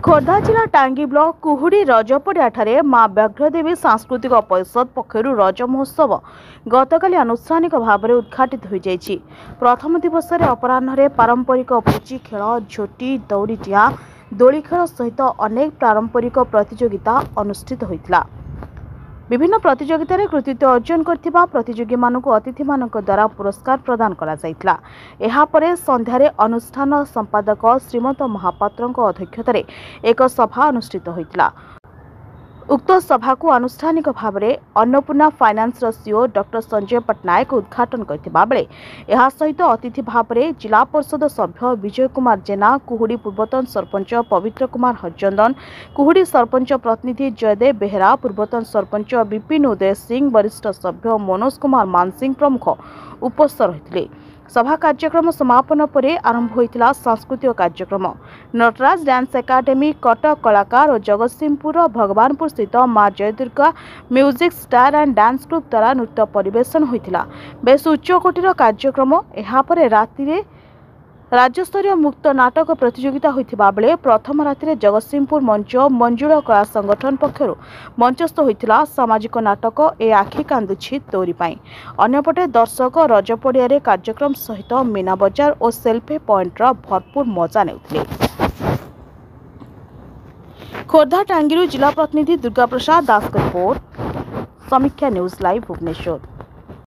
खोर्धा जिला टांगी ब्लॉक कुहुड़ी रजपड़िया मां व्याघ्रदेवी सांस्कृतिक परिषद पक्षर रज महोत्सव गतकाली आनुष्ठानिक भाव में उद्घाटित हो जाइछि। प्रथम दिवस अपराह्न पारंपरिक पुची खेल, झोटी, दौड़ी डिया, दोली खेल सहित अनेक पारंपरिक प्रतियोगिता अनुष्ठित होइतिला। विभिन्न प्रतियोगितार कृतित्व अर्जन करथिबा प्रतियोगी मानक अतिथि मानक द्वारा पुरस्कार प्रदान करा जाइतिला। एहा परे संध्यारे अनुष्ठान संपादक श्रीमत महापात्रଙ୍କ अध्यक्षतार एक सभा अनुष्ठित होइतिला। उक्त सभा को आनुष्ठानिक भाव में अन्नपूर्णा फाइनान्स सीओ डॉक्टर संजय पट्टनायक उद्घाटन करथिबा बेले एहा सहित अतिथि भाव में जिला परिषद सभ्य विजय कुमार जेना, कुहुड़ी पूर्वतन सरपंच पवित्र कुमार हरचंदन, कुहुड़ी सरपंच प्रतिनिधि जयदेव बेहरा, पूर्वतन सरपंच विपिन उदय सिंह, वरिष्ठ सभ्य मनोज कुमार मानसिंह प्रमुख उपस्थित रहिथिले। सभा कार्यक्रम समापन पर आरंभ होइतिला सांस्कृतिक कार्यक्रम। नटराज डांस एकाडेमी, कटक कलाकार और जगतसिंहपुर भगवानपुर स्थित मां Jai Durga music star and dance group द्वारा नृत्य परिवेशन होइतिला। बेस उच्चकोटीर कार्यक्रम। एहा परे राति राज्यस्तरीय मुक्त नाटक प्रतियोगिता होइतिबा बेले प्रथम राति जगतसिंहपुर मंच मंजुला कला संगठन पक्षर मंचस्थ होइतिला सामाजिक नाटक ए आखि कांदुछि तोरी पाई। अन्यपटे दर्शक रजपड़िया कार्यक्रम सहित मीना बजार और सेल्फी पॉइंट भरपूर मजा नेउथिले। खोर्धा टांगी जिला प्रतिनिधि दुर्गा प्रसाद दास रिपोर्ट, समीक्षा न्यूज लाइव भुवनेश्वर।